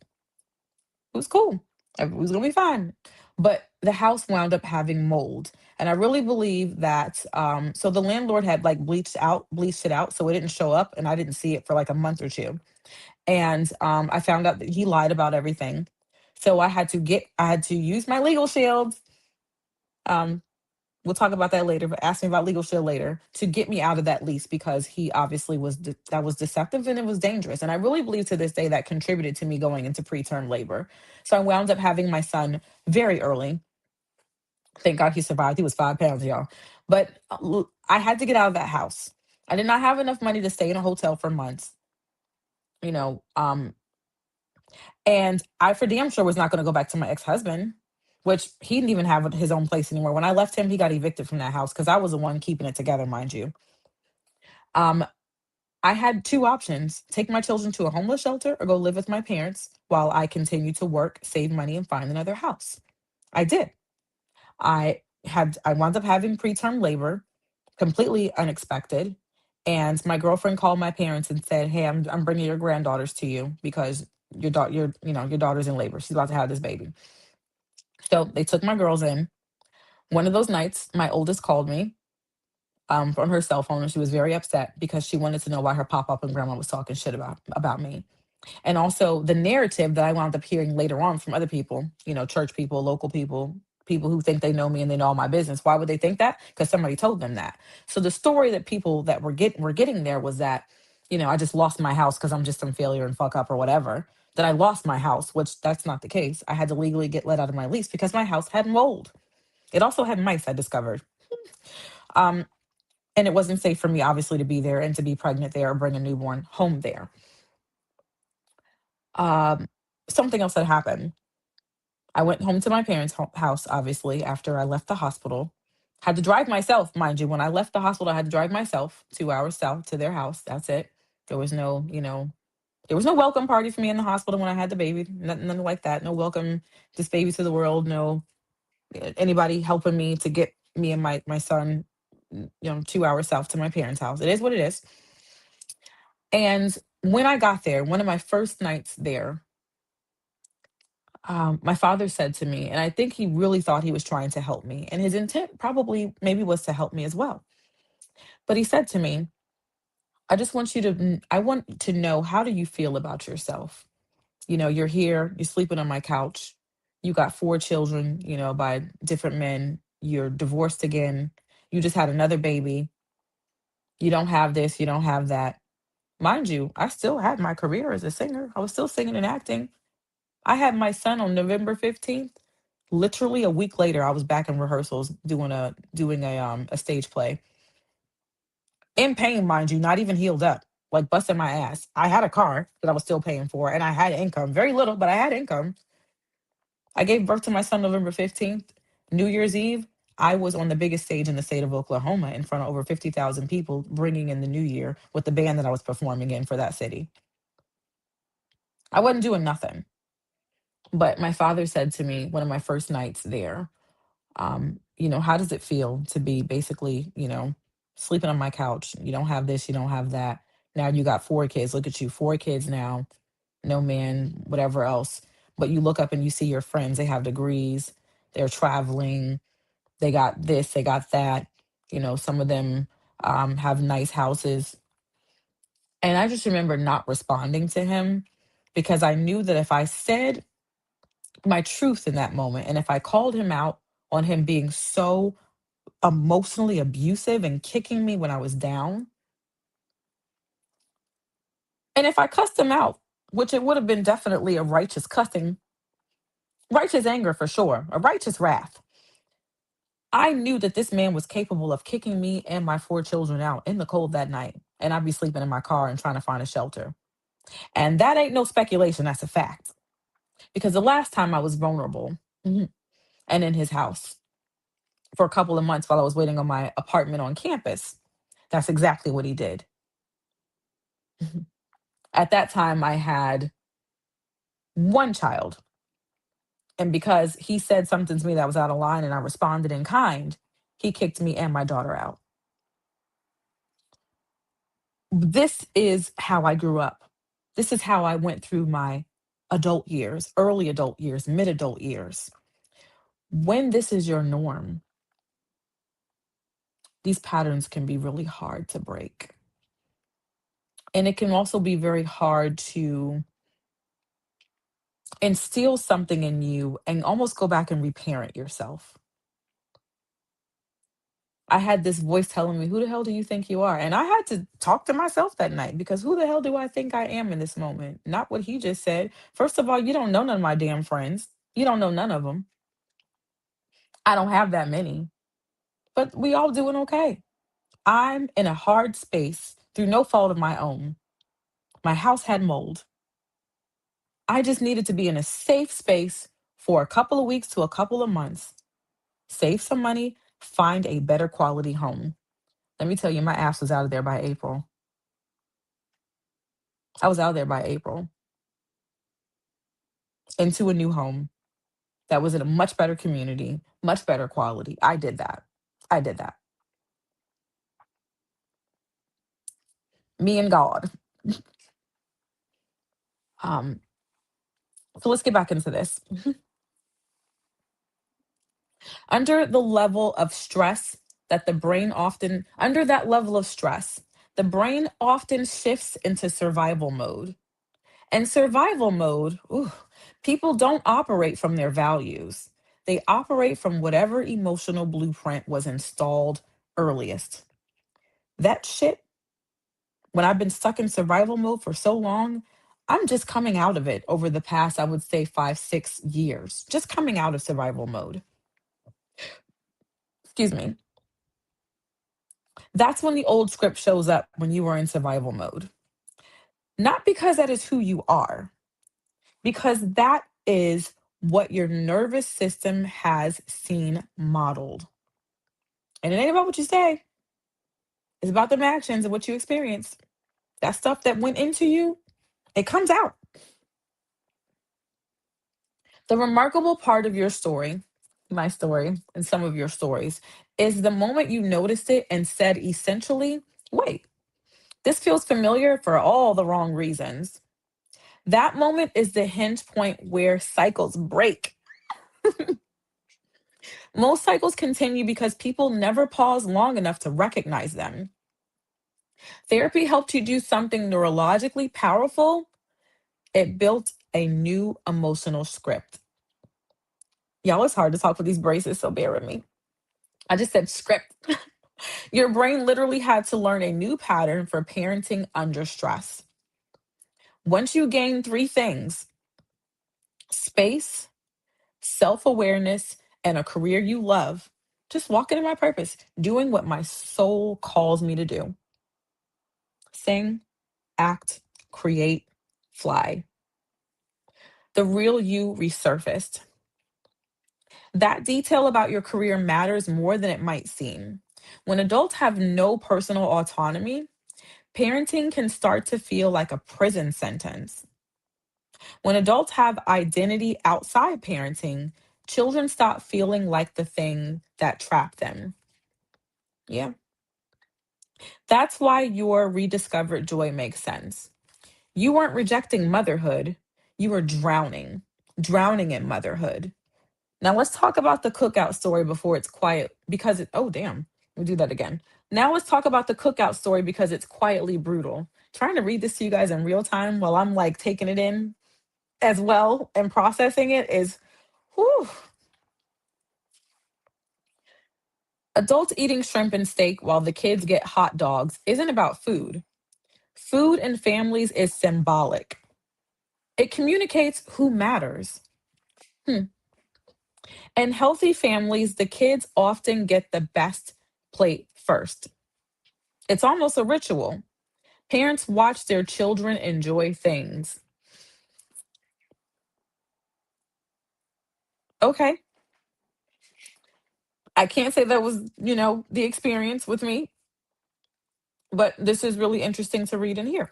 It was cool. It was gonna be fine. But the house wound up having mold. And I really believe that so the landlord had like bleached it out so it didn't show up and I didn't see it for like a month or two. And I found out that he lied about everything. So I had to use my legal shield. Um, we'll talk about that later, but ask me about legal shield later to get me out of that lease because he obviously that was deceptive and it was dangerous. And I really believe to this day that contributed to me going into preterm labor. So I wound up having my son very early. Thank God he survived. He was 5 pounds, y'all. But I had to get out of that house. I did not have enough money to stay in a hotel for months, you know. And I for damn sure was not going to go back to my ex-husband, which he didn't even have his own place anymore. When I left him, he got evicted from that house because I was the one keeping it together, mind you. Um, I had two options: take my children to a homeless shelter or go live with my parents while I continue to work, save money, and find another house. I did. I wound up having preterm labor, completely unexpected. And my girlfriend called my parents and said, "Hey, I'm bringing your granddaughters to you because your daughter's in labor. She's about to have this baby." So they took my girls in. One of those nights, my oldest called me from her cell phone, and she was very upset because she wanted to know why her pop up and grandma was talking shit about me. And also the narrative that I wound up hearing later on from other people, church people, local people, people who think they know me and they know all my business. Why would they think that? Because somebody told them that. So the story that people that were getting there was that, I just lost my house because I'm just some failure and fuck up or whatever. That I lost my house, which that's not the case. I had to legally get let out of my lease because my house had mold. It also had mice, I discovered. Um, and it wasn't safe for me, obviously, to be there and to be pregnant there or bring a newborn home there. Um, Something else that happened. I went home to my parents' house, obviously, after I left the hospital. Had to drive myself, mind you. When I left the hospital, I had to drive myself 2 hours south to their house. That's it. There was no, there was no welcome party for me in the hospital when I had the baby. Nothing like that. No welcome this baby to the world. No anybody helping me to get me and my son, 2 hours south to my parents' house. It is what it is. And when I got there, one of my first nights there, my father said to me, and I think he really thought he was trying to help me, and his intent probably maybe was to help me as well. But he said to me, I want to know, how do you feel about yourself? You're here, you're sleeping on my couch. You got four children, by different men. You're divorced again. You just had another baby. You don't have this, you don't have that. Mind you, I still had my career as a singer. I was still singing and acting. I had my son on November 15th. Literally a week later, I was back in rehearsals doing a stage play. In pain, mind you, not even healed up, like busting my ass. I had a car that I was still paying for, and I had income. Very little, but I had income. I gave birth to my son November 15th. New Year's Eve, I was on the biggest stage in the state of Oklahoma in front of over 50,000 people, bringing in the new year with the band that I was performing in for that city. I wasn't doing nothing. But my father said to me one of my first nights there, how does it feel to be basically, sleeping on my couch? You don't have this, you don't have that. Now you got four kids. Look at you, four kids now, no man, whatever else. But you look up and you see your friends, they have degrees, they're traveling, they got this, they got that. Some of them have nice houses. And I just remember not responding to him because I knew that if I said my truth in that moment and if I called him out on him being so emotionally abusive and kicking me when I was down, and if I cussed him out, which it would have been definitely a righteous cussing, righteous anger for sure, a righteous wrath. I knew that this man was capable of kicking me and my four children out in the cold that night, and I'd be sleeping in my car and trying to find a shelter. And that ain't no speculation, that's a fact. Because the last time I was vulnerable mhm, and in his house for a couple of months while I was waiting on my apartment on campus, that's exactly what he did. Mhm. At that time, I had one child. And because he said something to me that was out of line and I responded in kind, he kicked me and my daughter out. This is how I grew up. This is how I went through my adult years, early adult years, mid adult years. When this is your norm, these patterns can be really hard to break. And it can also be very hard to instill something in you and almost go back and reparent yourself. I had this voice telling me, "Who the hell do you think you are?" And I had to talk to myself that night because who the hell do I think I am in this moment? Not what he just said. First of all, you don't know none of my damn friends. You don't know none of them. I don't have that many, but we all doing okay. I'm in a hard space through no fault of my own. My house had mold. I just needed to be in a safe space for a couple of weeks to a couple of months, save some money, find a better quality home. Let me tell you, my ass was out of there by April. I was out of there by April into a new home that was in a much better community, much better quality. I did that. I did that. Me and God. Um, so let's get back into this. Under the level of stress that the brain often, under that level of stress, the brain often shifts into survival mode. And survival mode, ooh, people don't operate from their values. They operate from whatever emotional blueprint was installed earliest. That shit, when I've been stuck in survival mode for so long, I'm just coming out of it over the past, I would say, 5, 6 years. Just coming out of survival mode. Excuse me. That's when the old script shows up when you are in survival mode. Not because that is who you are, because that is what your nervous system has seen modeled. And it ain't about what you say, it's about the actions and what you experience. That stuff that went into you, it comes out. The remarkable part of your story, my story, and some of your stories, is the moment you noticed it and said essentially, wait, this feels familiar for all the wrong reasons. That moment is the hinge point where cycles break. Most cycles continue because people never pause long enough to recognize them. Therapy helped you do something neurologically powerful. It built a new emotional script. Y'all, it's hard to talk with these braces, so bear with me. I just said script. Your brain literally had to learn a new pattern for parenting under stress. Once you gain three things: space, self awareness, and a career you love. Just walking in my purpose, doing what my soul calls me to do. Sing, act, create, fly. The real you resurfaced. That detail about your career matters more than it might seem. When adults have no personal autonomy, parenting can start to feel like a prison sentence. When adults have identity outside parenting, children stop feeling like the thing that trapped them. Yeah. That's why your rediscovered joy makes sense. You weren't rejecting motherhood, you were drowning in motherhood. Now let's talk about the cookout story before it's quiet because oh damn, we'll do that again. Now let's talk about the cookout story because it's quietly brutal. Trying to read this to you guys in real time while I'm like taking it in as well and processing it is whew. Adults eating shrimp and steak while the kids get hot dogs isn't about food. Food in families is symbolic. It communicates who matters. Hmm. In healthy families, the kids often get the best plate first. It's almost a ritual. Parents watch their children enjoy things. Okay. I can't say that was, the experience with me, but this is really interesting to read and hear.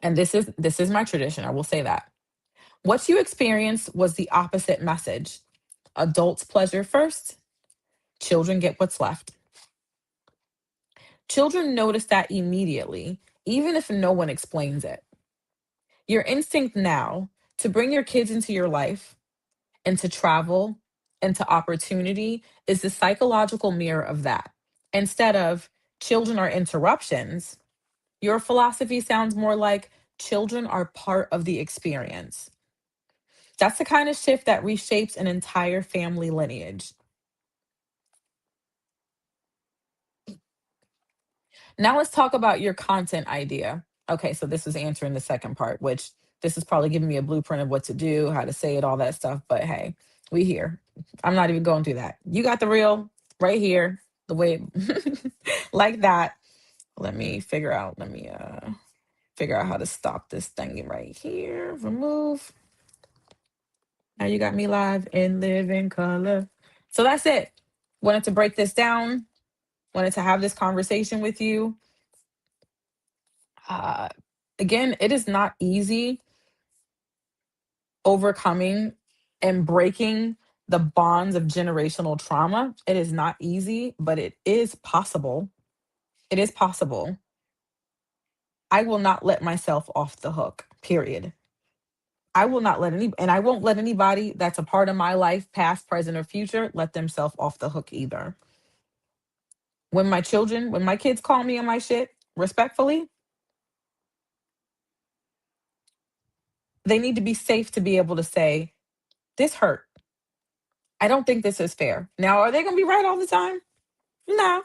And this is my tradition, I will say that. What you experienced was the opposite message. Adults pleasure first, children get what's left. Children notice that immediately, even if no one explains it. Your instinct now to bring your kids into your life, into travel, into opportunity is the psychological mirror of that. Instead of children are interruptions, your philosophy sounds more like children are part of the experience. That's the kind of shift that reshapes an entire family lineage. Now let's talk about your content idea. Okay, so this is answering the second part, which this is probably giving me a blueprint of what to do, how to say it, all that stuff. But hey, we here. I'm not even going through that. You got the real right here, the way like that. Let me figure out. Let me figure out how to stop this thingy right here. Remove. Now you got me live and live in color. So that's it. Wanted to break this down. Wanted to have this conversation with you. Uh, Again, it is not easy overcoming and breaking the bonds of generational trauma. It is not easy, but it is possible. It is possible. I will not let myself off the hook, period. I will not let and I won't let anybody that's a part of my life, past, present, or future, let themselves off the hook either. When my kids call me on my shit, respectfully, they need to be safe to be able to say, this hurt. I don't think this is fair. Now, are they going to be right all the time? No.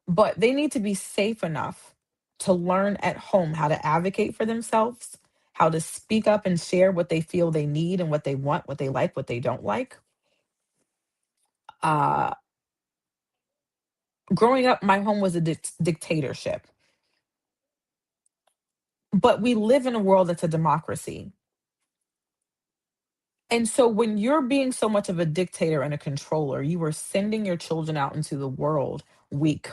But they need to be safe enough to learn at home how to advocate for themselves, how to speak up and share what they feel they need and what they want, what they like, what they don't like. Uh, Growing up, my home was a dictatorship, but we live in a world that's a democracy. And so when you're being so much of a dictator and a controller, you are sending your children out into the world weak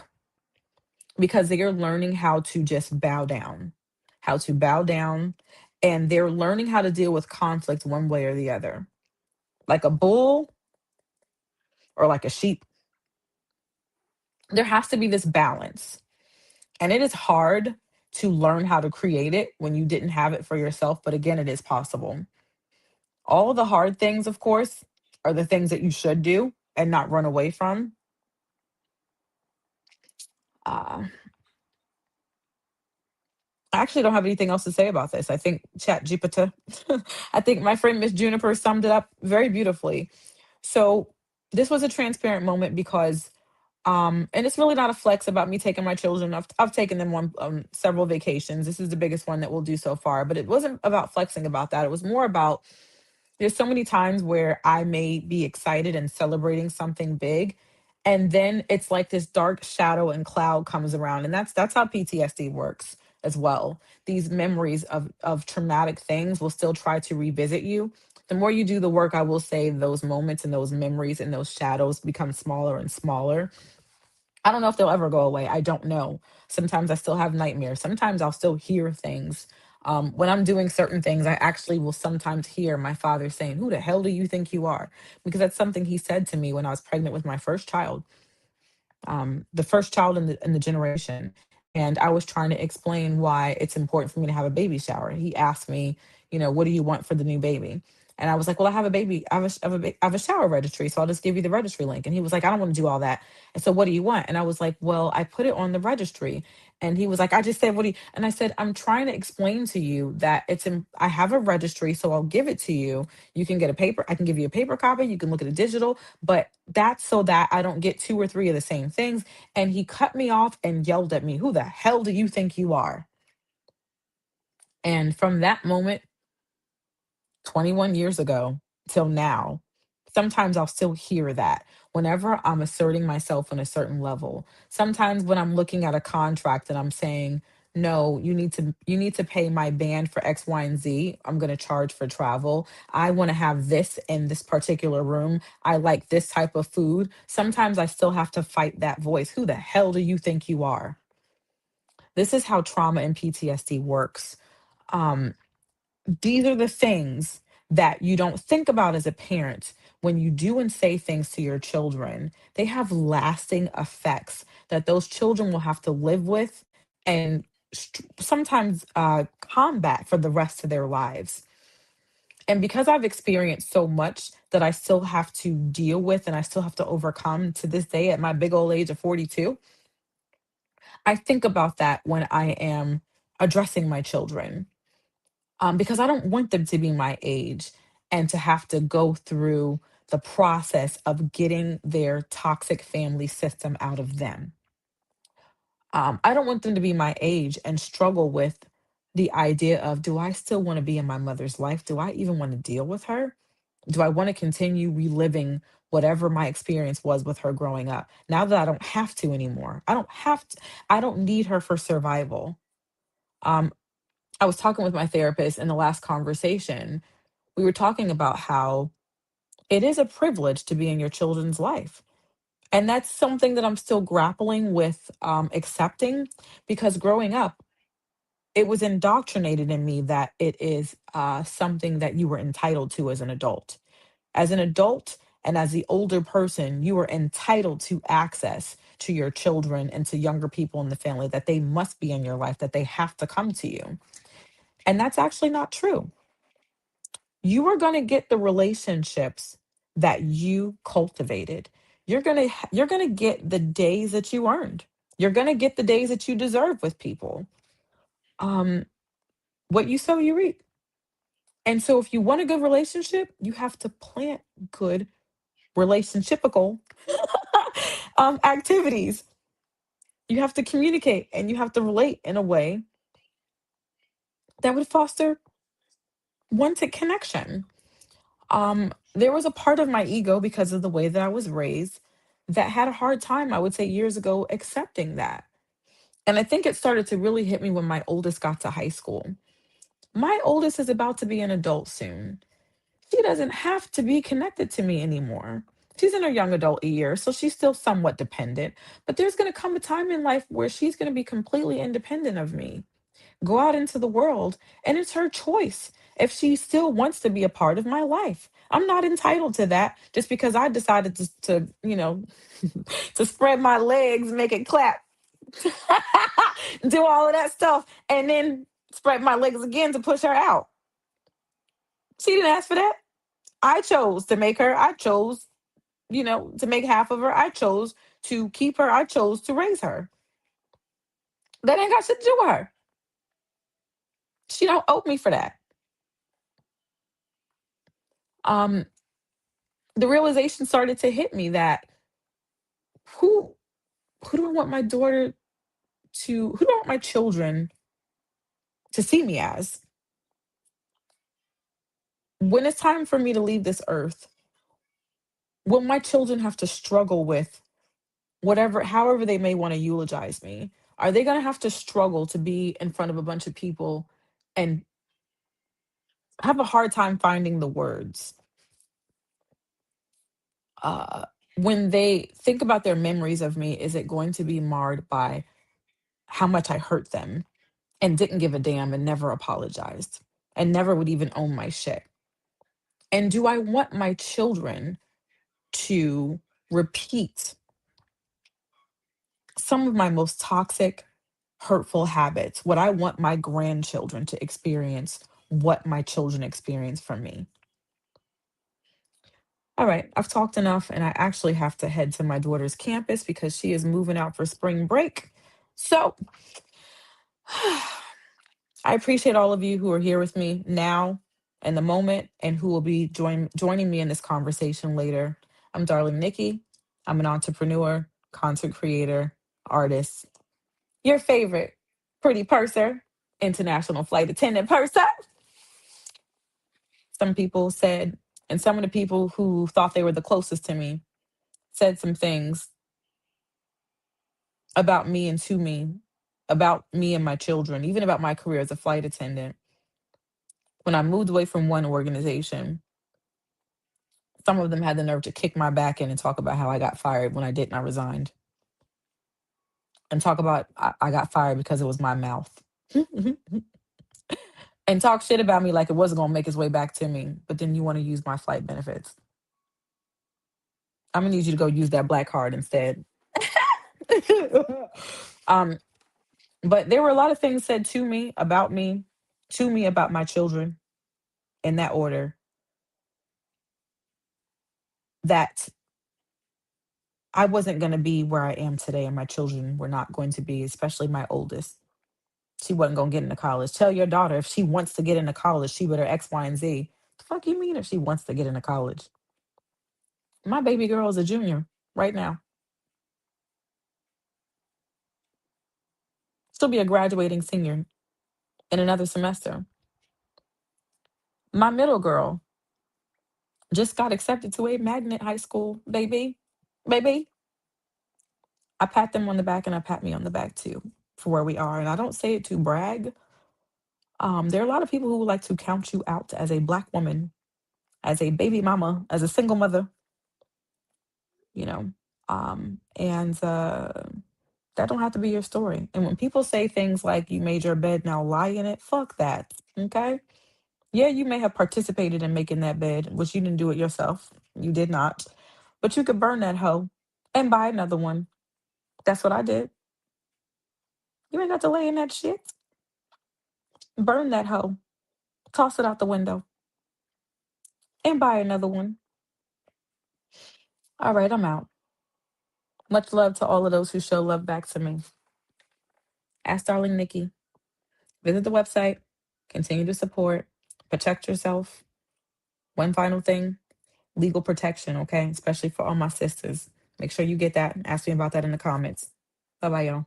because they are learning how to just bow down, how to bow down, and they're learning how to deal with conflict one way or the other. Like a bull or like a sheep, there has to be this balance. And it is hard to learn how to create it when you didn't have it for yourself. But again, it is possible. All the hard things, of course, are the things that you should do and not run away from. Uh, I actually don't have anything else to say about this. I think Chat GPT, I think my friend Miss Juniper summed it up very beautifully. So this was a transparent moment because, and it's really not a flex about me taking my children. I've taken them on several vacations. This is the biggest one that we'll do so far, but it wasn't about flexing about that. It was more about There's so many times where I may be excited and celebrating something big, and then it's like this dark shadow and cloud comes around, and that's how PTSD works as well. These memories of traumatic things will still try to revisit you. The more you do the work, I will say those moments and those memories and those shadows become smaller and smaller. I don't know if they'll ever go away. I don't know. Sometimes I still have nightmares. Sometimes I'll still hear things. When I'm doing certain things, I actually will sometimes hear my father saying, "Who the hell do you think you are?" Because that's something he said to me when I was pregnant with my first child, the first child in the generation. And I was trying to explain why it's important for me to have a baby shower. He asked me, what do you want for the new baby? And I was like, well, I have a baby, I have a shower registry, so I'll just give you the registry link. And he was like, I don't want to do all that. And so, what do you want? And I was like, well, I put it on the registry. And he was like, I just said, what do you? And I said, I'm trying to explain to you that I have a registry, so I'll give it to you. You can get a paper. I can give you a paper copy. You can look at a digital, but that's so that I don't get two or three of the same things. And he cut me off and yelled at me, "Who the hell do you think you are?" And from that moment, 21 years ago till now, sometimes I'll still hear that whenever I'm asserting myself on a certain level. Sometimes when I'm looking at a contract and I'm saying, "No, you need to pay my band for X, Y, and Z. I'm going to charge for travel. I want to have this in this particular room. I like this type of food." Sometimes I still have to fight that voice. Who the hell do you think you are? This is how trauma and PTSD works. Um, these are the things that you don't think about as a parent when you do and say things to your children. They have lasting effects that those children will have to live with and sometimes combat for the rest of their lives. And because I've experienced so much that I still have to deal with and I still have to overcome to this day at my big old age of 42, I think about that when I am addressing my children, because I don't want them to be my age and to have to go through the process of getting their toxic family system out of them. I don't want them to be my age and struggle with the idea of, do I still want to be in my mother's life? Do I even want to deal with her? Do I want to continue reliving whatever my experience was with her growing up now that I don't have to anymore? I don't need her for survival. Um, I was talking with my therapist in the last conversation. We were talking about how it is a privilege to be in your children's life. And that's something that I'm still grappling with accepting, because growing up, it was indoctrinated in me that it is something that you were entitled to as an adult. As an adult and as the older person, you are entitled to access to your children and to younger people in the family, that they must be in your life, that they have to come to you. And that's actually not true. You are going to get the relationships that you cultivated. You're going to get the days that you earned. You're going to get the days that you deserve with people. Um what you sow you reap. And so if you want a good relationship, you have to plant good relationshipical activities. You have to communicate and you have to relate in a way that would foster wanted connection. There was a part of my ego, because of the way that I was raised, that had a hard time, I would say years ago, accepting that. And I think it started to really hit me when my oldest got to high school. My oldest is about to be an adult soon. She doesn't have to be connected to me anymore. She's in her young adult years, so she's still somewhat dependent. But there's going to come a time in life where she's going to be completely independent of me, go out into the world, and it's her choice if she still wants to be a part of my life. I'm not entitled to that just because I decided to to spread my legs, make it clap, do all of that stuff, and then spread my legs again to push her out. She didn't ask for that. I chose to make her. I chose, to make half of her. I chose to keep her. I chose to raise her. That ain't got shit to do with her. She don't owe me for that. Um, the realization started to hit me that who who do I want my daughter who do I want my children to see me as? When it's time for me to leave this earth, will my children have to struggle with whatever, however they may want to eulogize me? Are they going to have to struggle to be in front of a bunch of people and have a hard time finding the words? Uh, when they think about their memories of me, is it going to be marred by how much I hurt them and didn't give a damn and never apologized and never would even own my shit? And do I want my children to repeat some of my most toxic, hurtful habits? Would I want my grandchildren to experience what my children experience from me? All right, I've talked enough, and I actually have to head to my daughter's campus because she is moving out for spring break. So I appreciate all of you who are here with me now in the moment and who will be joining me in this conversation later. I'm darling Nikki. I'm an entrepreneur, content creator, artist, your favorite pretty purser, international flight attendant purser. Some people said, and some of the people who thought they were the closest to me said some things about me and to me, about me and my children, even about my career as a flight attendant. When I moved away from one organization, some of them had the nerve to kick my back in and talk about how I got fired when I didn't. I resigned. And talk about I got fired because it was my mouth. And talk shit about me like it wasn't going to make its way back to me. But then you want to use my flight benefits. I'm going to need you to go use that black card instead. um, but there were a lot of things said to me, about my children, in that order, that I wasn't going to be where I am today, and my children were not going to be, especially my oldest. She wasn't going to get into college. Tell your daughter if she wants to get into college, she better X, Y, and Z. The fuck you mean if she wants to get into college? My baby girl is a junior right now. She'll be a graduating senior in another semester. My middle girl just got accepted to a magnet high school, baby. Baby. I pat them on the back and I pat me on the back too for where we are. And I don't say it to brag. There are a lot of people who would like to count you out as a Black woman, as a baby mama, as a single mother, you know. And that don't have to be your story. And when people say things like you made your bed, now lie in it, fuck that. Okay. Yeah, you may have participated in making that bed, which you didn't do it yourself. You did not. But you could burn that hoe and buy another one. That's what I did. You ain't got to lay in that shit. Burn that hoe. Toss it out the window and buy another one. All right, I'm out. Much love to all of those who show love back to me. Ask Darling Nikki. Visit the website. Continue to support. Protect yourself. One final thing, legal protection, okay? Especially for all my sisters. Make sure you get that. Ask me about that in the comments. Bye bye, y'all.